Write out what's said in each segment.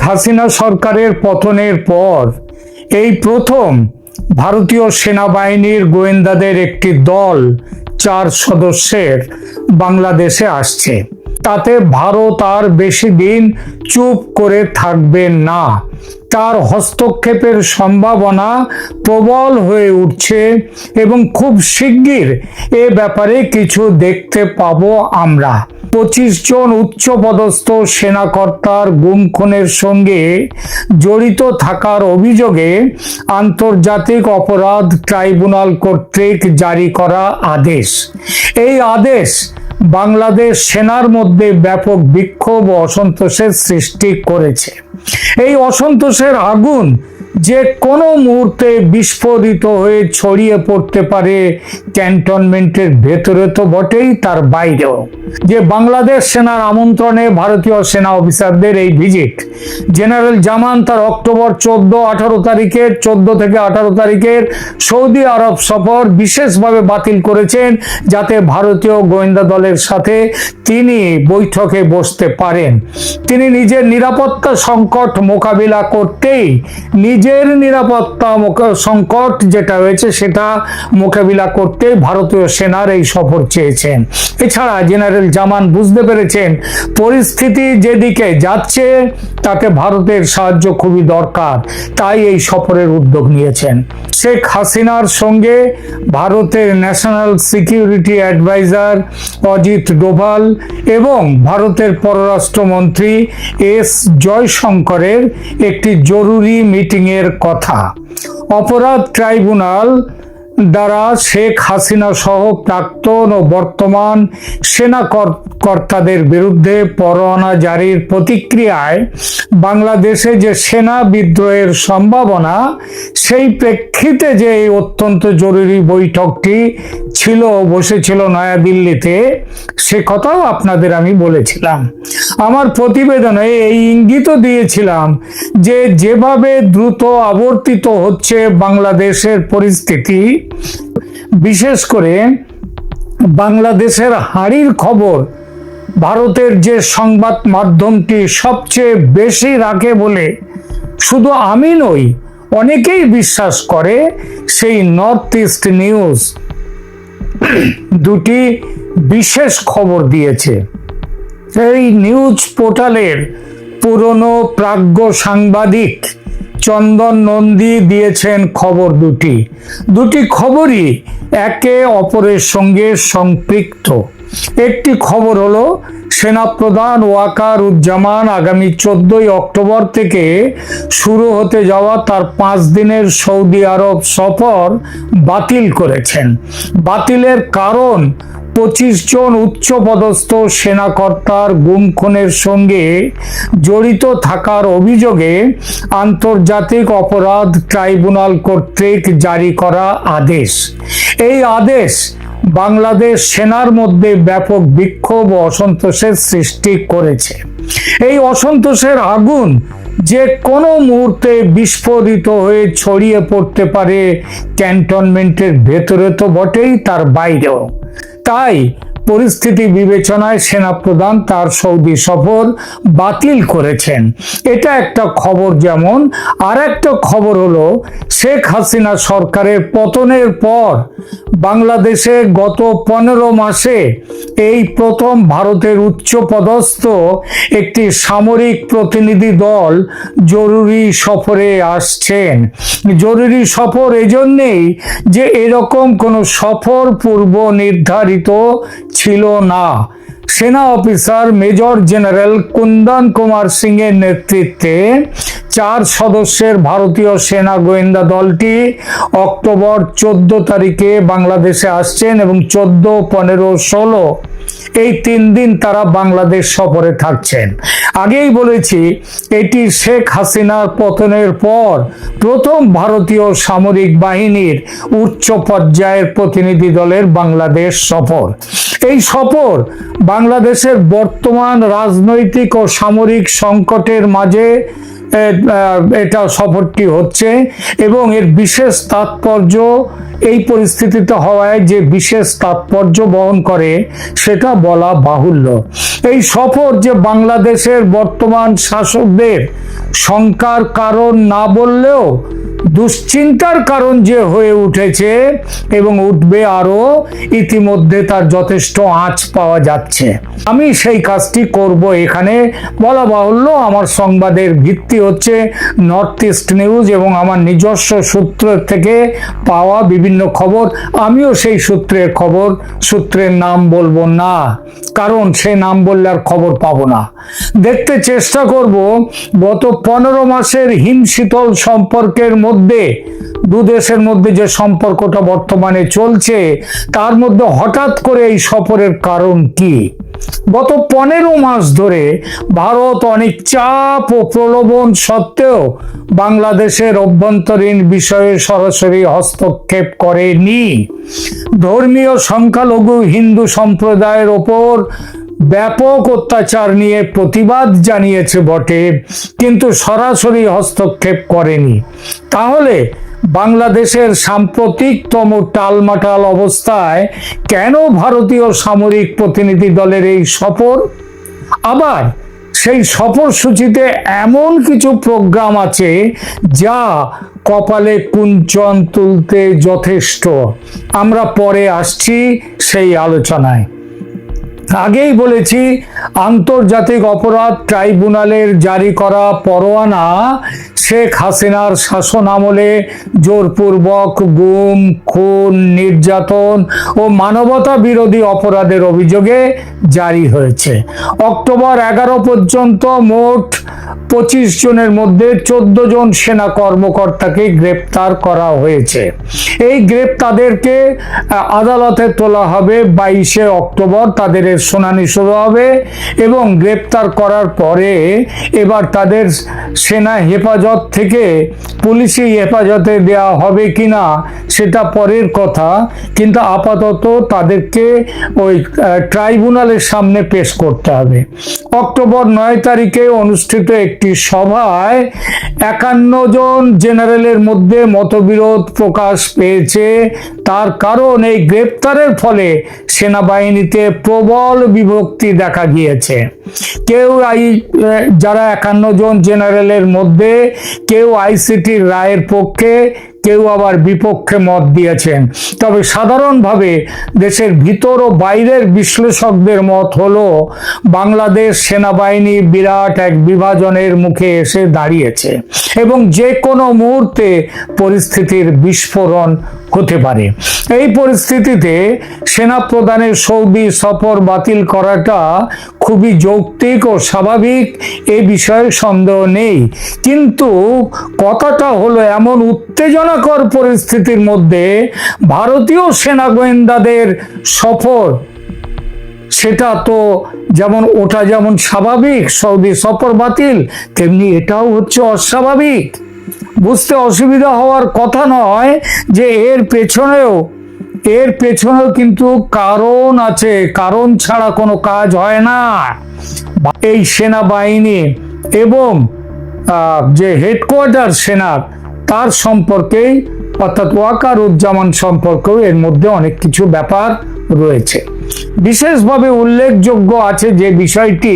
হাসিনা সরকারের পতনের পর এই প্রথম ভারতীয় সেনাবাহিনীর গোয়েন্দাদের একটি দল 4 সদস্যের বাংলাদেশে আসছে। তাতে ভারত আর বেশি দিন চুপ করে থাকবে না। তার হস্তক্ষেপের সম্ভাবনা প্রবল হয়ে উঠছে এবং খুব শিগগির এ ব্যাপারে কিছু দেখতে পাবো আমরা। 25 জন উচ্চপদস্থ সেনাকর্তার গুম খুনের সঙ্গে জড়িত থাকার অভিযোগে আন্তর্জাতিক অপরাধ ট্রাইব্যুনাল কর্তৃক জারি করা আদেশ। এই আদেশ বাংলাদেশ সেনার মধ্যে ব্যাপক বিক্ষোভ ও অসন্তোষের সৃষ্টি করেছে। এই অসন্তোষের আগুন যে কোনো মুহূর্তে বিস্ফোরিত হয়ে ছড়িয়ে পড়তে পারে ক্যান্টনমেন্টের ভেতরে তো বটেই, তার বাইরেও। যে বাংলাদেশ সেনার আমন্ত্রণে ভারতীয় সেনা অফিসারদের এই ভিজিট, জেনারেল জামান তার অক্টোবর 14-18 তারিখের 14 থেকে 18 তারিখের সৌদি আরব সফর বিশেষভাবে বাতিল করেছেন, যাতে ভারতীয় গোয়েন্দা দলের সাথে তিনি বৈঠকে বসতে পারেন। তিনি নিজের নিরাপত্তা সংকট মোকাবিলা করতেই, নিজের নিরাপত্তা সংকট যেটা হয়েছে সেটা মোকাবিলা করতে ভারতীয় সেনার এই সফর চেয়েছেন। এছাড়া জেনারেল জামান বুঝতে পেরেছেন পরিস্থিতি যেদিকে যাচ্ছে তাতে ভারতের সাহায্য খুবই দরকার, তাই এই সফরের উদ্যোগ নিয়েছেন। শেখ হাসিনার সঙ্গে ভারতের national security adviser Ajit Doval এবং ভারতের পররাষ্ট্রমন্ত্রী এস জয়শঙ্করের একটি জরুরি মিটিংয়ের কথা। অপরাধ ট্রাইব্যুনাল দ্বারা শেখ হাসিনা সহ প্রাক্তন ও বর্তমান সেনা কর্তাদের বিরুদ্ধে পরোয়ানা জারির প্রতিক্রিয়ায় বাংলাদেশে যে সেনা বিদ্রোহের সম্ভাবনা, সেই প্রেক্ষিতে যে এই অত্যন্ত জরুরি বৈঠকটি বসেছিল নয়াদিল্লিতে, সে কথাও আপনাদের আমি বলেছিলাম। আমার প্রতিবেদনে এই ইঙ্গিতও দিয়েছিলাম যে যেভাবে দ্রুত আবর্তিত হচ্ছে বাংলাদেশের পরিস্থিতি, বিশেষ করে বাংলাদেশের হাঁড়ির খবর ভারতের যে সংবাদ মাধ্যমটি সবচেয়ে বেশি রাখে বলে শুধু আমি নই, অনেকেই বিশ্বাস করে, সেই নর্থ ইস্ট নিউজ দুটি বিশেষ খবর দিয়েছে। এই নিউজ পোর্টালের পুরনো প্রাজ্ঞ সাংবাদিক চন্দন নন্দী দিয়েছেন খবর দুটি খবরই একে অপরের সঙ্গে সম্পৃক্ত। একটি খবর হলো সেনাপ্রধান ওয়াকারুজ্জামান আগামী 14 অক্টোবর থেকে শুরু হতে যাওয়া তার 5 দিনের সৌদি আরব সফর বাতিল করেছেন। বাতিলের কারণ 25 জন উচ্চপদস্থ সেনাকর্তার গুম খুনের সঙ্গে জড়িত থাকার অভিযোগে আন্তর্জাতিক অপরাধ ট্রাইব্যুনাল কর্তৃক জারি করা আদেশ। এই আদেশ বাংলাদেশ সেনার মধ্যে ব্যাপক বিক্ষোভ ও অসন্তোষের সৃষ্টি করেছে। এই অসন্তোষের আগুন যে কোনো মুহূর্তে বিস্ফোরিত হয়ে ছড়িয়ে পড়তে পারে ক্যান্টনমেন্টের ভেতরে তো বটেই, তার বাইরেও। তাই পরিস্থিতি বিবেচনায় সেনাপ্রধান তার সৌদি সফর বাতিল করেছেন। এটা একটা খবর। যেমন আর একটা খবর হলো শেখ হাসিনা সরকারের পতনের পর বাংলাদেশে গত 15 মাসে এই প্রথম ভারতের উচ্চপদস্থ একটি সামরিক প্রতিনিধি দল জরুরি সফরে আসছেন। জরুরি সফর এজন্যেই যে এরকম কোনো সফর পূর্ব নির্ধারিত ছিল না। সেনা officer major general Kundan Kumar Singh এর নেতৃত্বে 4 সদস্যের ভারতীয় সেনা গোয়েন্দা দলটি অক্টোবর 14 তারিখে বাংলাদেশে আসছেন এবং 14, 15, 16 এই 3 দিন তারা বাংলাদেশ সফরে থাকছেন। আগেই বলেছি এটি শেখ হাসিনার পতনের পর প্রথম ভারতীয় সামরিক বাহিনীর উচ্চ পর্যায়ের প্রতিনিধি দলের বাংলাদেশ সফর। এই সফর বাংলাদেশের বর্তমান রাজনৈতিক ও সামরিক সংকটের মাঝে এটা সফরটি হচ্ছে এবং এর বিশেষ তাৎপর্য এই পরিস্থিতিতে হওয়ায় যে বিশেষ তাৎপর্য বহন করে সেটা বলা বাহুল্য। এই সফর যে বাংলাদেশের বর্তমান শাসকদের শঙ্কার কারণ না বললেও দুশ্চিন্তার কারণ যে হয়ে উঠেছে এবং উঠবে আরো, ইতিমধ্যে তার যথেষ্ট আঁচ পাওয়া যাচ্ছে। আমি সেই কাজটি করব। এখানে বলা বাহুল্য, আমার সংবাদের ভিত্তি হচ্ছে নর্থ ইস্ট নিউজ এবং আমার নিজস্ব সূত্র থেকে পাওয়া বিভিন্ন খবর। আমিও সেই সূত্রের নাম বলবো না, কারণ সে নাম বললে আর খবর পাবো না। দেখতে চেষ্টা করব গত 15 মাসের হিমশীতল সম্পর্কের মধ্যে, দু দেশের মধ্যে যে সম্পর্কটা বর্তমানে চলছে, তার মধ্যে হঠাৎ করে এই সফরের কারণ কি। গত 15 মাস ধরে ভারত অনেক চাপ ও প্রলোভন সত্ত্বেও বাংলাদেশের অভ্যন্তরীণ বিষয়ে সরাসরি হস্তক্ষেপ করেনি। ধর্মীয় সংখ্যালঘু হিন্দু সম্প্রদায়ের ওপর ব্যাপক অত্যাচার নিয়ে প্রতিবাদ জানিয়েছে বটে, কিন্তু সরাসরি হস্তক্ষেপ করেনি। তাহলে বাংলাদেশের সাম্প্রতিকতম টালমাটাল অবস্থায় কেন ভারতীয় সামরিক প্রতিনিধি দলের এই সফর? আবার সেই সফরসূচিতে এমন কিছু প্রোগ্রাম আছে যা কপালে কুঞ্চন তুলতে যথেষ্ট। আমরা পরে আসছি সেই আলোচনায়। আগেই বলেছি, আন্তর্জাতিক অপরাধ ট্রাইব্যুনালের জারি করা পরোয়ানা শেখ হাসিনার শাসন আমলে জোরপূর্বক গুম, খুন, নির্যাতন ও মানবতা বিরোধী অপরাধের অভিযোগে জারি হয়েছে। অক্টোবর 11 পর্যন্ত মোট 25 জনের মধ্যে 14 জন সেনা কর্মকর্তাকে গ্রেপ্তার করা হয়েছে। এই তাদেরকে আদালতে তোলা হবে 22 অক্টোবর, তাদের শুনানি শুরু হবে এবং গ্রেপ্তার করার পরে এবার তাদের সেনা হেফাজত থেকে পুলিশি হেফাজতে দেওয়া হবে কিনা সেটা পরের কথা, কিন্তু আপাতত তাদেরকে ওই ট্রাইব্যুনালের সামনে পেশ করতে হবে। অক্টোবর 9 তারিখে অনুষ্ঠিত একটি সভায় 51 জন জেনারেলের মধ্যে মতবিরোধ প্রকাশ পেয়েছে। তার কারণ, এই গ্রেপ্তারের ফলে সেনাবাহিনীতে প্রবল বিভক্তি দেখা গিয়েছে। যারা 51 জন জেনারেলের মধ্যে কেউ আইসিটির রায়ের পক্ষে, কেউ আবার বিপক্ষে মত দিয়েছেন। তবে সাধারণভাবে দেশের ভিতর ও বাইরের বিশ্লেষকদের মত হলো বাংলাদেশ সেনাবাহিনী বিরাট এক বিভাজনের মুখে এসে দাঁড়িয়েছে এবং যে কোনো মুহূর্তে পরিস্থিতির বিস্ফোরণ হতে পারে। এই পরিস্থিতিতে সেনা প্রধানের সৌদি সফর বাতিল করাটা খুবই যৌক্তিক ও স্বাভাবিক, এ বিষয়ে সন্দেহ নেই। কিন্তু কথাটা হলো, এমন উত্তেজনাকর পরিস্থিতির মধ্যে ভারতীয় সেনা গোয়েন্দাদের সফর, সেটা তো ওটা যেমন স্বাভাবিক, সৌদি সফর বাতিল, তেমনি এটাও হচ্ছে অস্বাভাবিক। বুঝতে অসুবিধা হওয়ার কথা নয় যে এর পেছনেও কিন্তু কারণ আছে। কারণ ছাড়া কোনো কাজ হয় না। এই সেনাবাহিনী এবং যে হেডকোয়ার্টার সেনার, তার সম্পর্কেই, অর্থাৎ ওয়াকারুজ্জামান সম্পর্কেও এর মধ্যে অনেক কিছু ব্যাপার রয়েছে। বিশেষভাবে উল্লেখযোগ্য আছে যে বিষয়টি,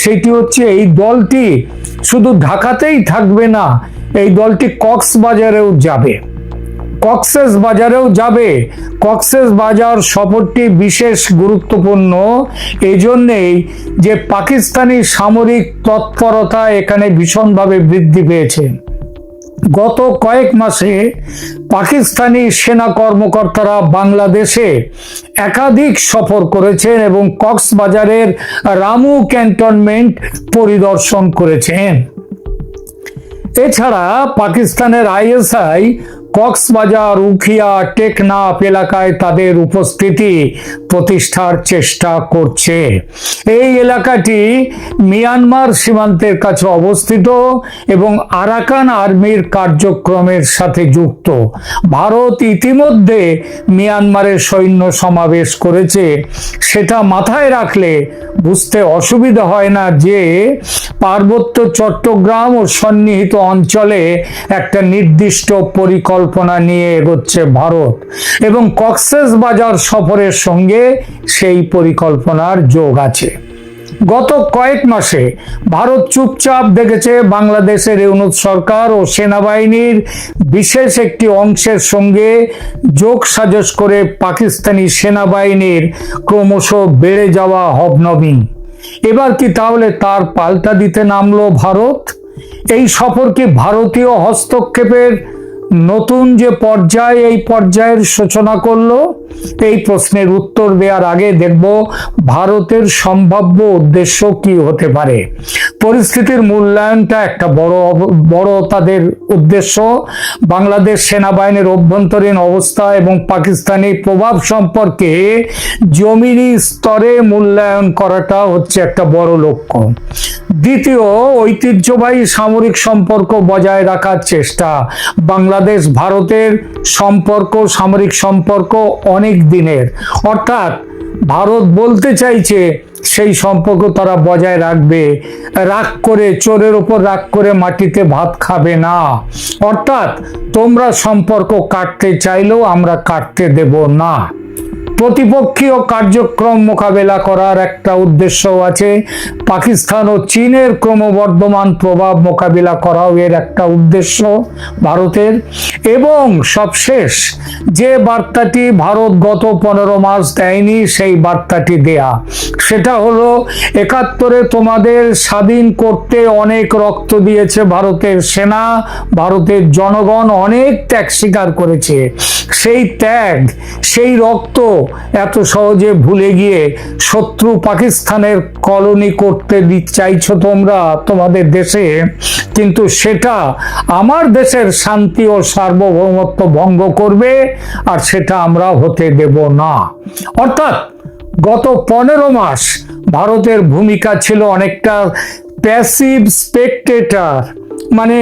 সেটি হচ্ছে এই দলটি শুধু ঢাকাতেই থাকবে না, এই দলটি কক্সবাজারেও যাবে। কক্সবাজার সফরটি বিশেষ গুরুত্বপূর্ণ এজন্যেই যে পাকিস্তানি সামরিক তৎপরতা এখানে ভীষণভাবে বৃদ্ধি পেয়েছে। গত কয়েক মাসে পাকিস্তানি সেনা কর্মকর্তারা বাংলাদেশে একাধিক সফর করেছেন এবং কক্সবাজারের রামু ক্যান্টনমেন্ট পরিদর্শন করেছেন। এছাড়া পাকিস্তানের আইএসআই কক্সবাজার, উখিয়া, টেকনাফ এলাকায় তাদের উপস্থিতি প্রতিষ্ঠার চেষ্টা করছে। এই এলাকাটি মিয়ানমার সীমান্তের কাছে অবস্থিত এবং আরাকান আর্মির কার্যক্রমের সাথে যুক্ত। ভারত ইতিমধ্যে মিয়ানমারের সৈন্য সমাবেশ করেছে। সেটা মাথায় রাখলে বুঝতে অসুবিধা হয় না যে পার্বত্য চট্টগ্রাম ও সন্নিহিত অঞ্চলে একটা নির্দিষ্ট পরিকল্পনা নিয়ে এগোচ্ছে ভারত এবং কক্সবাজার সফরের সঙ্গে সেই পরিকল্পনার যোগ আছে। গত কয়েক মাসে ভারত চুপচাপ দেখেছে বাংলাদেশের ইউনূস সরকার ও সেনাবাহিনীর বিশেষ একটি অংশের সঙ্গে যোগসাজশ করে পাকিস্তানি সেনাবাহিনীর ক্রমশ বেড়ে যাওয়া হবনবি। এবার কি তাহলে তার পাল্টা দিতে নামলো ভারত? এই সফর কি ভারতীয় হস্তক্ষেপের নতুন যে পর্যায়, এই পর্যায়ের সূচনা করলো? এই প্রশ্নের উত্তর দেওয়ার আগে দেখব ভারতের সম্ভাব্য উদ্দেশ্য কি হতে পারে। পরিস্থিতির মূল্যায়নটা একটা বড় তাদের উদ্দেশ্য। বাংলাদেশ সেনাবাহিনীর অভ্যন্তরীণ অবস্থা এবং পাকিস্তানি প্রভাব সম্পর্কে জমিনি স্তরে মূল্যায়ন করাটা হচ্ছে একটা বড় লক্ষ্য। দ্বিতীয়, ঐতিহ্যবাহী সামরিক সম্পর্ক বজায় রাখার চেষ্টা। বাংলাদেশ ভারতের সামরিক সম্পর্ক অনেক দিনের, অর্থাৎ ভারত বলতে চাইছে সেই সম্পর্ক তারা বজায় রাখবে। চোরের উপর রাগ করে মাটিতে ভাত খাবে না। অর্থাৎ তোমরা সম্পর্ক কাটতে চাইলেও আমরা কাটতে দেব না। প্রতিপক্ষীয় কার্যক্রম মোকাবেলা করার একটা উদ্দেশ্য আছে। পাকিস্তান ও চীনের ক্রমবর্ধমান প্রভাব মোকাবিলা করাও এর একটা উদ্দেশ্য ভারতের। এবং সবশেষ যে বার্তাটি ভারত গত 15 মাস দেয়নি, সেই বার্তাটি দেয়া, সেটা হলো 71-এ তোমাদের স্বাধীন করতে অনেক রক্ত দিয়েছে ভারতের সেনা, ভারতের জনগণ অনেক ত্যাগ স্বীকার করেছে। সেই ত্যাগ, সেই রক্ত এত সহজে ভুলে গিয়ে শত্রু পাকিস্তানের কলোনি করতে চাইছো তোমরা তোমাদের দেশে, কিন্তু সেটা আমার দেশের শান্তি ও সার্বভৌমত্ব ভঙ্গ করবে, আর সেটা আমরা হতে দেব না। অর্থাৎ গত 15 মাস ভারতের ভূমিকা ছিল অনেকটা প্যাসিভ স্পেকটেটর, মানে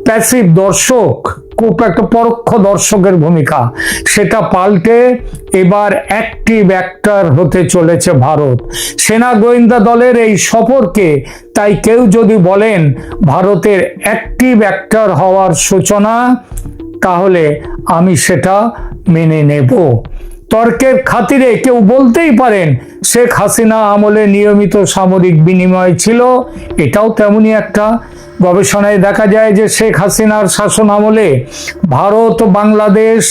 প্যাসিভ দর্শক, খুব একটা পরোক্ষ দর্শকের ভূমিকা। সেটা পাল্টে এবার অ্যাক্টিভ অ্যাক্টর হতে চলেছে ভারত। সেনা গোয়েন্দা দলের এই সফরকে তাই কেউ যদি বলেন ভারতের অ্যাক্টিভ অ্যাক্টর হওয়ার সূচনা, তাহলে আমি সেটা মেনে নেব। তর্কের খাতিরে কেউ বলতেই পারেন শেখ হাসিনা আমলে নিয়মিত সামরিক বিনিময় ছিল, এটাও তেমনি একটা। গবেষণায় দেখা যায় যে শেখ হাসিনার শাসন আমলে ভারত বাংলাদেশ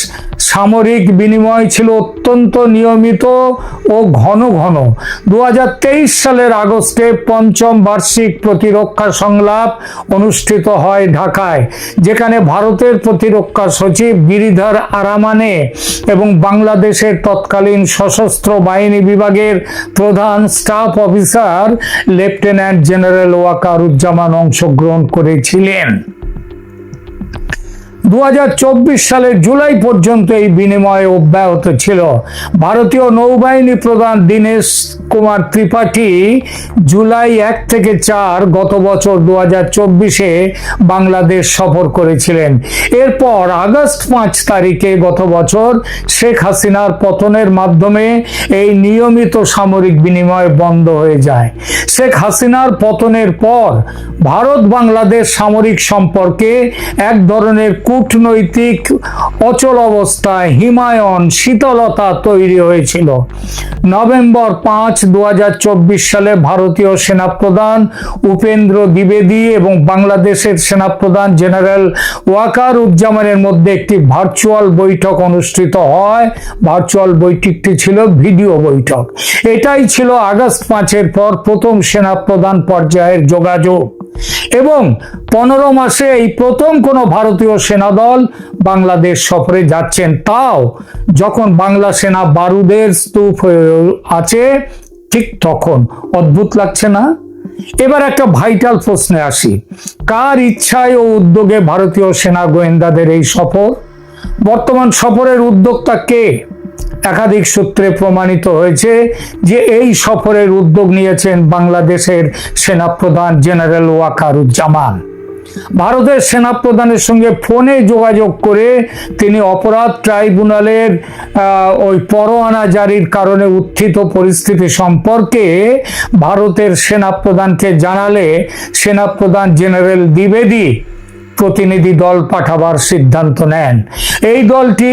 সামরিক বিনিময় ছিল অত্যন্ত নিয়মিত ও ঘন ঘন। 2023 সালের আগস্টে 5ম বার্ষিক প্রতিরক্ষা সংলাপ অনুষ্ঠিত হয় ঢাকায়, যেখানে ভারতের প্রতিরক্ষা সচিব গিরিধর আরামানে এবং বাংলাদেশের তৎকালীন সশস্ত্র বাহিনী বিভাগের প্রধান staff officer lieutenant general Wakeruzzaman অংশগ্রহণ করেছিলেন। 2024 সালের জুলাই পর্যন্ত এই বিনিময় অব্যাহত ছিল। ভারতীয় নৌবাহিনী প্রধান দীনেশ কুমার ত্রিপাঠী জুলাই 1 থেকে 4 গত বছর 2024-এ বাংলাদেশ সফর করেছিলেন। এরপর আগস্ট 5 তারিখে গত বছর শেখ হাসিনার পতনের মাধ্যমে এই নিয়মিত সামরিক বিনিময় বন্ধ হয়ে যায়। শেখ হাসিনার পতনের পর ভারত বাংলাদেশ সামরিক সম্পর্কে এক ধরনের কূটনৈতিক অচল অবস্থায় হিমায়ন শীতলতা তৈরি হয়েছিল। নভেম্বর 5, 2024 সালে ভারতীয় সেনাপ্রধান উপেন্দ্র দ্বিবেদী এবং বাংলাদেশের সেনাপ্রধান জেনারেল ওয়াকারুজ্জামানের মধ্যে একটি ভার্চুয়াল বৈঠক অনুষ্ঠিত হয়। ভার্চুয়াল বৈঠকটি ছিল ভিডিও বৈঠক। এটাই ছিল আগস্ট 5-এর পর প্রথম সেনাপ্রধান পর্যায়ের যোগাযোগ। এবং 15 মাসে এই প্রথম কোনো ভারতীয় সেনাদল বাংলাদেশ সফরে যাচ্ছেন, তাও যখন বাংলা সেনা বারুদের স্তূপ হয়ে আছে, ঠিক তখন। অদ্ভুত লাগছে না? এবার একটা ভাইটাল প্রশ্নে আসি, কার ইচ্ছায় ও উদ্যোগে ভারতীয় সেনা গোয়েন্দাদের এই সফর? বর্তমান সফরের উদ্যোক্তা কে? একাধিক সূত্রে প্রমাণিত হয়েছে যে এই সফরের উদ্যোগ নিয়েছেন বাংলাদেশের সেনাপ্রধান জেনারেল ওয়াকারুজ্জামান। ভারতের সেনাপ্রধানের সঙ্গে ফোনে যোগাযোগ করে তিনি অপরাধ ট্রাইব্যুনালের ওই পরোয়ানা জারির কারণে উত্থিত পরিস্থিতি সম্পর্কে ভারতের সেনাপ্রধানকে জানালে সেনাপ্রধান জেনারেল দ্বিবেদী প্রতিনিধি দল পাঠাবার সিদ্ধান্ত নেন। এই দলটি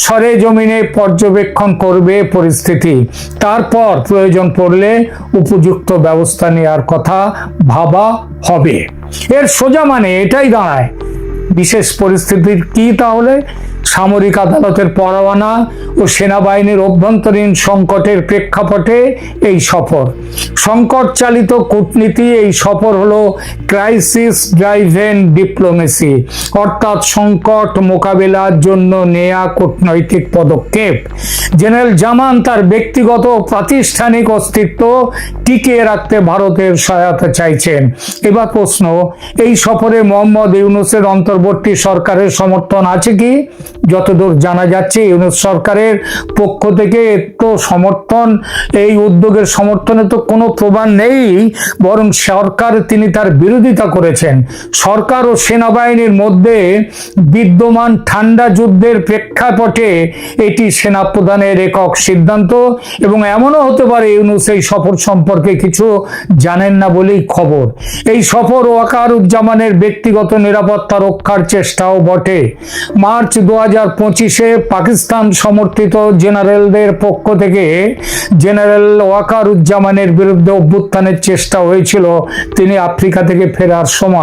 সরেজমিনে পর্যবেক্ষণ করবে পরিস্থিতি, তারপর প্রয়োজন পড়লে উপযুক্ত ব্যবস্থা নেওয়ার কথা ভাবা হবে। এর সোজা মানে এটাই দাঁড়ায়, বিশেষ পরিস্থিতির কি তাহলে? সামরিক আদালতের পরোয়ানা ও সেনাবাহিনীর অভ্যন্তরীণ সংকটের প্রেক্ষাপটে এই সফর, সংকট চালিত কূটনীতি। এই সফর হলো ক্রাইসিস ড্রাইভেন ডিপ্লোমেসি, অর্থাৎ সংকট মোকাবেলার জন্য নেয়া কূটনৈতিক পদক্ষেপ। জেনারেল জামান তার ব্যক্তিগত প্রাতিষ্ঠানিক অস্তিত্ব টিকিয়ে রাখতে ভারতের সহায়তা চাইছেন। এবার প্রশ্ন, এই সফরে মোহাম্মদ ইউনূসের অন্তর্বর্তী সরকারের সমর্থন আছে কি? যতদূর জানা যাচ্ছে ইউনূস সরকারের পক্ষ থেকে তো সমর্থন, এই উদ্যোগের সমর্থনে তো কোনো প্রমাণ নেই, বরং তিনি তার বিরোধিতা করেছেন। সরকার ও সেনাবাহিনীর মধ্যে বিদ্যমান ঠান্ডা যুদ্ধের প্রেক্ষাপটে এটি সেনাপ্রধানের একক সিদ্ধান্ত, এবং এমনও হতে পারে ইউনূস এই সফর সম্পর্কে কিছু জানেন না বলেই খবর। এই সফর ওয়াকারুজ্জামানের ব্যক্তিগত নিরাপত্তা রক্ষার চেষ্টাও বটে। মার্চ 2025-এ পাকিস্তান সমর্থিত জেনারেলদের পক্ষ থেকে জেনারেল ওয়াকারুজ্জামানের বিরুদ্ধে অভ্যুত্থানের চেষ্টা হয়েছিল তিনি আফ্রিকা থেকে ফেরার সময়।